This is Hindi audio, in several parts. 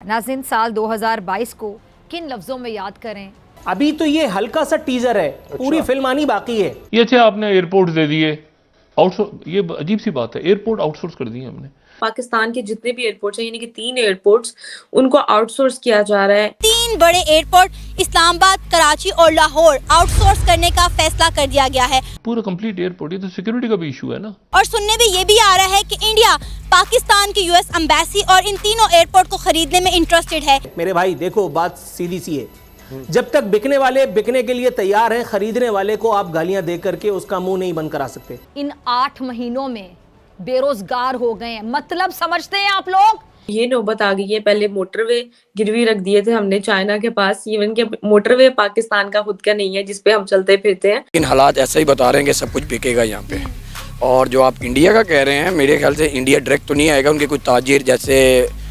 नाज़रीन, साल 2022 को किन लफ्जों में याद करें? अभी तो ये हल्का सा टीजर है, पूरी फिल्म आनी बाकी है। ये थे आपने एयरपोर्ट दे दिए आउटसोर्स, ये अजीब सी बात है, एयरपोर्ट आउटसोर्स कर दिए हमने। पाकिस्तान के जितने भी एयरपोर्ट्स हैं, यानी कि 3 एयरपोर्ट्स, उनको आउटसोर्स किया जा रहा है। 3 बड़े एयरपोर्ट इस्लामाबाद, कराची और लाहौर आउटसोर्स करने का फैसला कर दिया गया है। पूरा कंप्लीट एयरपोर्ट, ये तो सिक्योरिटी का भी इशू है ना। और सुनने में ये भी आ रहा है कि इंडिया पाकिस्तान की यूएस एम्बेसी और इन तीनों एयरपोर्ट को खरीदने में इंटरेस्टेड है। मेरे भाई देखो, बात सीधी सी है, जब तक बिकने वाले बिकने के लिए तैयार हैं, खरीदने वाले को आप गालियां दे करके उसका मुंह नहीं बंद करा सकते। इन 8 महीनों में बेरोजगार हो गए हैं, मतलब समझते हैं आप लोग? ये नौबत आ गई है। पहले मोटरवे गिरवी रख दिए थे हमने चाइना के पास, इवन के मोटरवे पाकिस्तान का खुद का नहीं है जिसपे हम चलते फिरते हैं। इन हालात ऐसे ही बता रहे हैं कि सब कुछ बिकेगा यहाँ पे। और जो आप इंडिया का कह रहे हैं, मेरे ख्याल से इंडिया डायरेक्ट तो नहीं आएगा, उनके कुछ ताजिर जैसे।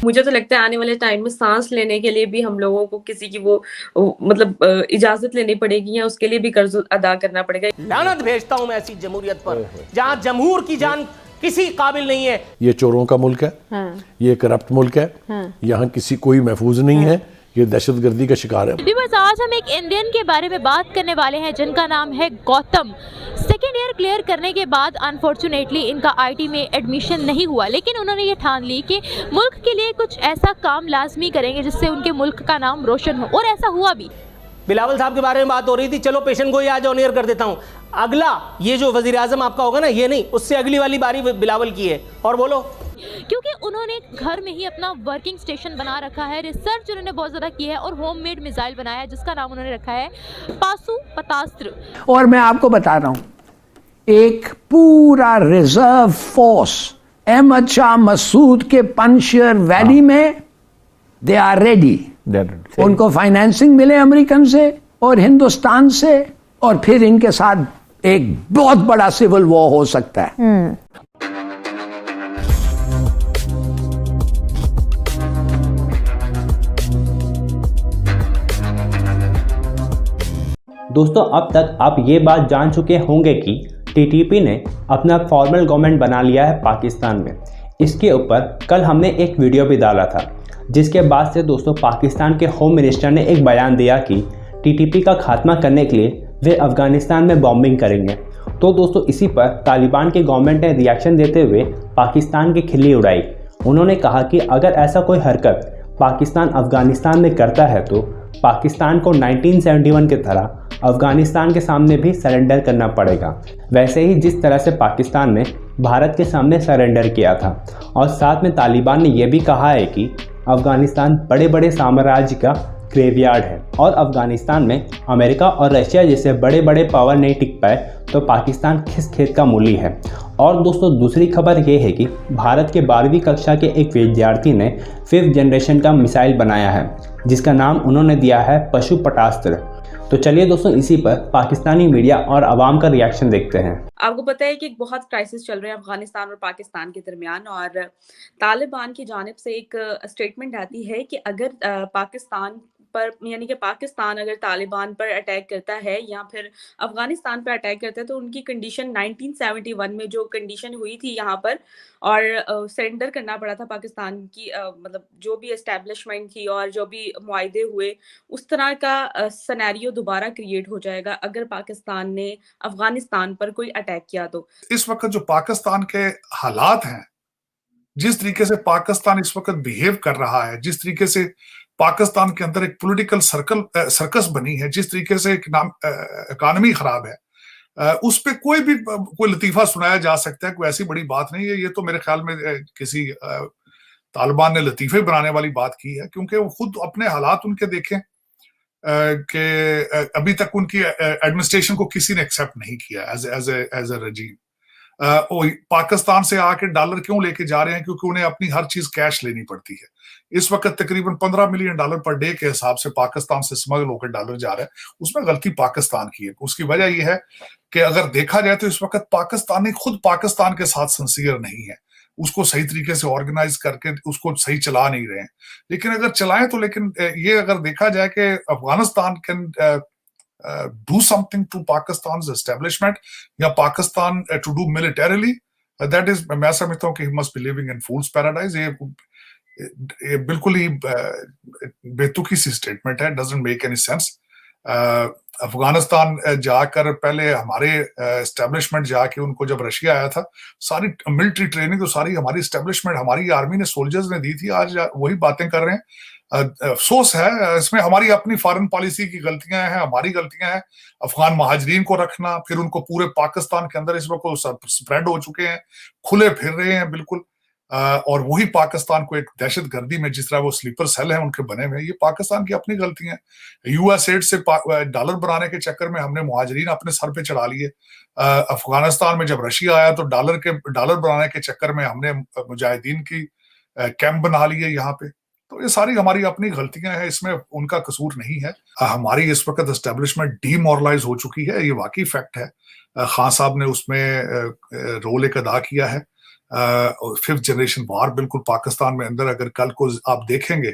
मुझे तो लगता है आने वाले टाइम में सांस लेने के लिए भी हम लोगों को किसी की वो मतलब इजाजत लेनी पड़ेगी या उसके लिए भी कर्ज अदा करना पड़ेगा। लानत भेजता हूं मैं ऐसी जमहूरियत पर जहां जमहूर की जान किसी काबिल नहीं है। ये चोरों का मुल्क है, ये करप्ट मुल्क है, यहाँ किसी कोई महफूज नहीं है, ये दहशतगर्दी का शिकार है। व्यूअर्स, आज हम एक इंडियन के बारे में बात करने वाले हैं जिनका नाम है गौतम। सेकेंड ईयर क्लियर करने के बाद अनफॉर्चुनेटली इनका आईटी में एडमिशन नहीं हुआ, लेकिन उन्होंने ये ठान ली कि मुल्क के लिए कुछ ऐसा काम लाजमी करेंगे जिससे उनके मुल्क का नाम रोशन हो, और ऐसा हुआ भी। बिलावल साहब के बारे में बात हो रही थी, चलो पेशेंट को ही आज ऑन एयर कर देता हूं। अगला ये जो वजीर आजम आपका होगा ना, ये नहीं, उससे अगली वाली बारी बिलावल की है। और बोलो, क्योंकि उन्होंने घर में ही अपना वर्किंग स्टेशन बना रखा है, रिसर्च उन्होंने बहुत ज़्यादा की है और होममेड मिसाइल बनाया है जिसका नाम उन्होंने रखा है पाशुपतास्त्र। और मैं आपको बता रहा हूं, एक पूरा रिजर्व फोर्स अहमद शाह मसूद के पंजशेर वैली में, दे आर रेडी। उनको फाइनेंसिंग मिले अमेरिकन से और हिंदुस्तान से, और फिर इनके साथ एक बहुत बड़ा सिविल वॉर हो सकता है। दोस्तों, अब तक आप ये बात जान चुके होंगे कि टीटीपी ने अपना फॉर्मल गवर्नमेंट बना लिया है पाकिस्तान में। इसके ऊपर कल हमने एक वीडियो भी डाला था, जिसके बाद से दोस्तों पाकिस्तान के होम मिनिस्टर ने एक बयान दिया कि टीटीपी का खात्मा करने के लिए वे अफ़गानिस्तान में बॉम्बिंग करेंगे। तो दोस्तों इसी पर तालिबान की गवर्नमेंट ने रिएक्शन देते हुए पाकिस्तान की खिल्ली उड़ाई। उन्होंने कहा कि अगर ऐसा कोई हरकत पाकिस्तान अफ़गानिस्तान में करता है तो पाकिस्तान को 1971 की तरह अफ़गानिस्तान के सामने भी सरेंडर करना पड़ेगा, वैसे ही जिस तरह से पाकिस्तान ने भारत के सामने सरेंडर किया था। और साथ में तालिबान ने यह भी कहा है कि अफ़गानिस्तान बड़े बड़े साम्राज्य का ग्रेवयार्ड है और अफ़गानिस्तान में अमेरिका और रशिया जैसे बड़े बड़े पावर नहीं टिक पाए तो पाकिस्तान किस खेत का मूली है। और दोस्तों दूसरी खबर ये है कि भारत के 12वीं कक्षा के एक विद्यार्थी ने 5th जनरेशन का मिसाइल बनाया है, जिसका नाम उन्होंने दिया है पाशुपतास्त्र। तो चलिए दोस्तों, इसी पर पाकिस्तानी मीडिया और आवाम का रिएक्शन देखते हैं। आपको पता है कि एक बहुत क्राइसिस चल रहे हैं अफगानिस्तान और पाकिस्तान के दरमियान, और तालिबान की जानिब से एक स्टेटमेंट आती है कि अगर पाकिस्तान पर, यानी कि पाकिस्तान अगर तालिबान पर अटैक करता है या फिर अफगानिस्तान पर अटैक करता है, तो उनकी कंडीशन 1971 में जो कंडीशन हुई थी यहाँ पर, और सरेंडर करना पड़ा था पाकिस्तान की, मतलब जो भी एस्टेब्लिशमेंट थी और जो भी मुआहदे हुए, उस तरह का सिनेरियो दोबारा क्रिएट हो जाएगा अगर पाकिस्तान ने अफगानिस्तान पर कोई अटैक किया। तो इस वक्त जो पाकिस्तान के हालात हैं, जिस तरीके से पाकिस्तान इस वक्त बिहेव कर रहा है, जिस तरीके से पाकिस्तान के अंदर एक पॉलिटिकल सर्कस बनी है, जिस तरीके से इकॉनमी खराब है, उस पे कोई लतीफा सुनाया जा सकता है, कोई ऐसी बड़ी बात नहीं है। ये तो मेरे ख्याल में किसी तालिबान ने लतीफे बनाने वाली बात की है, क्योंकि वो खुद अपने हालात उनके देखें कि अभी तक उनकी एडमिनिस्ट्रेशन को किसी ने एक्सेप्ट नहीं किया एज ए रजीम। पाकिस्तान से आके डॉलर क्यों लेके जा रहे हैं? क्योंकि उन्हें अपनी हर चीज कैश लेनी पड़ती है। इस वक्त तकरीबन $15 मिलियन पर डे के हिसाब से पाकिस्तान से स्मगल होकर डॉलर जा रहा है। उसमें गलती पाकिस्तान की है। उसकी वजह यह है कि अगर देखा जाए तो इस वक्त पाकिस्तानी खुद पाकिस्तान के साथ सिंसियर नहीं है, उसको सही तरीके से ऑर्गेनाइज करके उसको सही चला नहीं रहे हैं। लेकिन अगर चलाएं तो, लेकिन ये अगर देखा जाए कि Afghanistan can do something to Pakistan's establishment या Pakistan to do militarily, that is, मैं समझता हूँ कि he must be living in fool's paradise। ये बिल्कुल ही बेतुकी सी स्टेटमेंट है, doesn't make any sense. Afghanistan जाकर पहले हमारे एस्टेब्लिशमेंट जाके उनको जब रशिया आया था, सारी मिलिट्री ट्रेनिंग तो सारी हमारी एस्टेब्लिशमेंट, हमारी आर्मी ने, सोल्जर्स ने दी थी। आज वही बातें कर रहे हैं। अफसोस है, इसमें हमारी अपनी फॉरेन पॉलिसी की गलतियां हैं, हमारी गलतियां हैं। अफगान महाजरीन को रखना, फिर उनको पूरे पाकिस्तान के अंदर इस वक्त स्प्रेड हो चुके हैं, खुले फिर रहे हैं बिल्कुल। और वही पाकिस्तान को एक दहशत गर्दी में, जिस तरह वो स्लीपर सेल है उनके बने हुए, ये पाकिस्तान की अपनी गलतियां हैं। यूएस एड से डॉलर बनाने के चक्कर में हमने मुहाजिरीन अपने सर पे चढ़ा लिए। अफगानिस्तान में जब रशिया आया तो डॉलर बनाने के चक्कर में हमने मुजाहिदीन की कैंप बना लिए यहाँ पे। तो ये सारी हमारी अपनी गलतियां हैं, इसमें उनका कसूर नहीं है। हमारी इस वक्त एस्टेब्लिशमेंट डीमोरलाइज हो चुकी है, ये वाकई फैक्ट है। खान साहब ने उसमें रोल एक अदा किया है। 5th जनरेशन वार बिल्कुल पाकिस्तान में अंदर, अगर कल को आप देखेंगे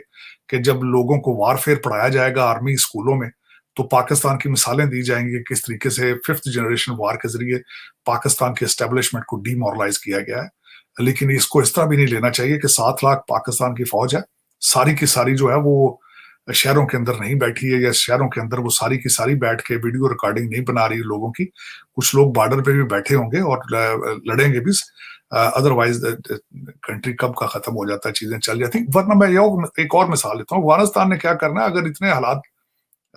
कि जब लोगों को वारफेयर पढ़ाया जाएगा आर्मी स्कूलों में, तो पाकिस्तान की मिसालें दी जाएंगी किस तरीके से 5th जनरेशन वार के जरिए पाकिस्तान के एस्टेब्लिशमेंट को डीमोरलाइज किया गया है। लेकिन इसको इस तरह भी नहीं लेना चाहिए कि 7 लाख पाकिस्तान की फौज है, सारी की सारी जो है वो शहरों के अंदर नहीं बैठी है, या शहरों के अंदर वो सारी की सारी बैठ के वीडियो रिकॉर्डिंग नहीं बना रही है लोगों की। कुछ लोग बॉर्डर पे भी बैठे होंगे और लड़ेंगे भी, अदरवाइज कंट्री कब का खत्म हो जाता है, चीजें चल जाती। वरना मैं एक और मिसाल लेता हूँ, अफगानिस्तान ने क्या करना है, अगर इतने हालात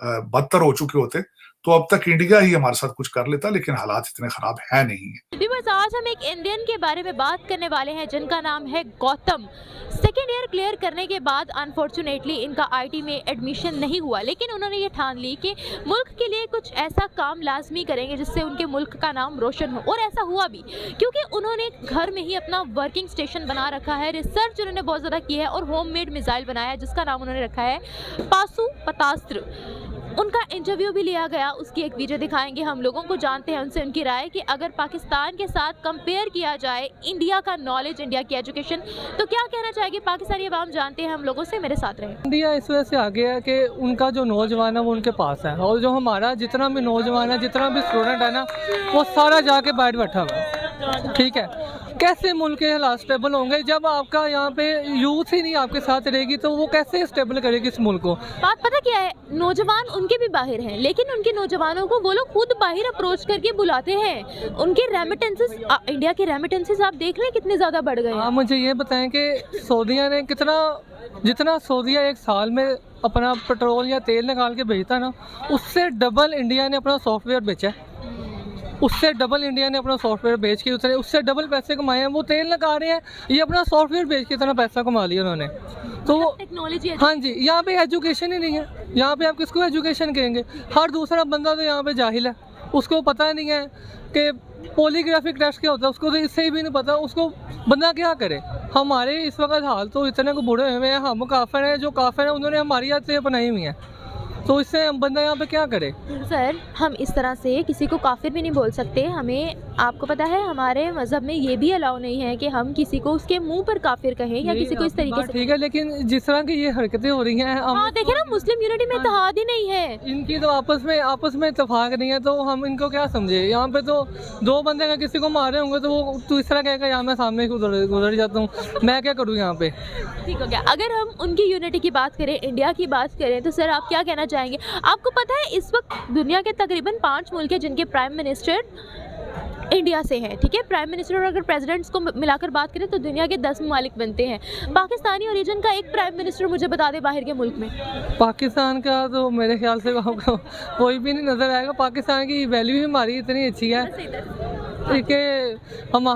बदतर हो चुके होते तो अब तक इंडिया ही हमारे साथ कुछ कर लेता, लेकिन हालात इतने खराब है नहीं है। बस आज हम एक इंडियन के बारे में बात करने वाले हैं जिनका नाम है गौतम। 2nd ईयर क्लियर करने के बाद अनफॉर्चुनेटली इनका आईटी में एडमिशन नहीं हुआ, लेकिन उन्होंने ये ठान ली कि मुल्क के लिए कुछ ऐसा काम लाजमी करेंगे जिससे उनके मुल्क का नाम रोशन हो। और ऐसा हुआ भी, क्योंकि उन्होंने घर में ही अपना वर्किंग स्टेशन बना रखा है। रिसर्च उन्होंने बहुत ज़्यादा की है और होममेड मिसाइल बनाया है जिसका नाम उन्होंने रखा है पाशुपतास्त्र। उनका इंटरव्यू भी लिया गया, उसकी एक वीडियो दिखाएंगे हम लोगों को, जानते हैं उनसे उनकी राय कि अगर पाकिस्तान के साथ कंपेयर किया जाए इंडिया का नॉलेज, इंडिया की एजुकेशन, तो क्या कहना चाहेंगे पाकिस्तानी अवाम, जानते हैं हम लोगों से। मेरे साथ रहे। इंडिया इस वजह से आगे है कि उनका जो नौजवान है वो उनके पास है, और जो हमारा जितना भी नौजवान है, जितना भी स्टूडेंट है ना, वो सारा जाके बैठा हुआ है। ठीक है, कैसे मुल्क के हालात स्टेबल होंगे जब आपका यहाँ पे यूथ ही नहीं आपके साथ रहेगी, तो वो कैसे स्टेबल करेगी इस मुल्क को। बात पता क्या है, नौजवान उनके भी बाहर हैं, लेकिन उनके नौजवानों को वो लोग खुद बाहर अप्रोच करके बुलाते हैं। उनके रेमिटेंसेस, इंडिया के रेमिटेंसेस आप देख लें कितने ज़्यादा बढ़ गए हैं। आप मुझे ये बताएं कि सऊदीया ने जितना सऊदीया एक साल में अपना पेट्रोल या तेल निकाल के भेजता ना, उससे डबल इंडिया ने अपना सॉफ्टवेयर बेचा है। उससे डबल इंडिया ने अपना सॉफ्टवेयर बेच के उससे डबल पैसे कमाए हैं। वो तेल लगा रहे हैं, ये अपना सॉफ्टवेयर बेच के इतना पैसा कमा लिया उन्होंने। तो टेक्नोलॉजी, हाँ जी, यहाँ पे एजुकेशन ही नहीं है। यहाँ पे आप किसको एजुकेशन कहेंगे? हर दूसरा बंदा तो यहाँ पे जाहिल है, उसको पता नहीं है कि पॉलीग्राफिक टेस्ट क्या होता है, उसको तो इससे भी नहीं पता। उसको बंदा क्या करे? हमारे इस वक्त हाल तो इतने को बूढ़े हुए हैं, हम काफिर हैं, जो काफिर हैं उन्होंने हमारी आदतें अपनाई हुई हैं, तो इससे हम बंदा यहाँ पे क्या करे? सर, हम इस तरह से किसी को काफिर भी नहीं बोल सकते। हमें, आपको पता है हमारे मजहब में ये भी अलाउ नहीं है कि हम किसी को उसके मुंह पर काफिर कहें या किसी को इस तरीके से। ठीक है, लेकिन जिस तरह की ये हरकतें हो रही हैं, हाँ देखे ना, मुस्लिम यूनिटी में इत्तेहाद ही नहीं है इनकी, तो आपस में इत्तेफाक नहीं है, तो हम इनको क्या समझे? यहाँ पे तो 2 बंदे अगर किसी को मारे होंगे तो वो तो इस तरह कहेगा यार मैं सामने गुजर जाता हूँ, मैं क्या करूँ यहाँ पे। ठीक हो गया। अगर हम उनकी यूनिटी की बात करें, इंडिया की बात करें, तो सर आप क्या कहना चाहेंगे? आपको पता है इस वक्त दुनिया के तकरीबन 5 मुल्क हैं जिनके प्राइम मिनिस्टर इंडिया से हैं। ठीक है, प्राइम मिनिस्टर और अगर प्रेसिडेंट्स को मिलाकर बात करें तो दुनिया के 10 ममालिक बनते हैं। पाकिस्तानी ओरिजिन का एक प्राइम मिनिस्टर मुझे बता दे बाहर के मुल्क में। पाकिस्तान का तो मेरे ख्याल से आपको कोई भी नहीं नज़र आएगा। पाकिस्तान की वैल्यू ही हमारी इतनी अच्छी है कि हम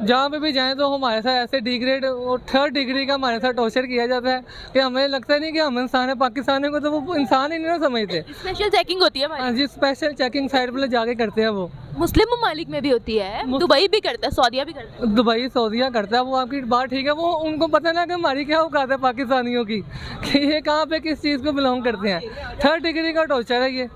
जहाँ पे भी जाएं तो हमारे साथ ऐसे डिग्रेड और 3rd डिग्री का हमारे साथ टॉर्चर किया जाता है कि हमें लगता नहीं कि हम इंसान है। पाकिस्तानियों को तो वो इंसान ही नहीं ना समझते। स्पेशल चेकिंग होती है हमारी। हाँ जी, स्पेशल चेकिंग साइड पर जाके करते हैं। वो मुस्लिम ममालिक में भी होती है, दुबई भी करता है, सऊदीया भी करता है। दुबई सऊदीया करता है, वो आपकी बात ठीक है। वो उनको पता ना कि हमारी क्या औकात है पाकिस्तानियों की, कि ये कहाँ पे किस चीज़ को बिलोंग करते हैं। 3rd डिग्री का टॉर्चर है ये।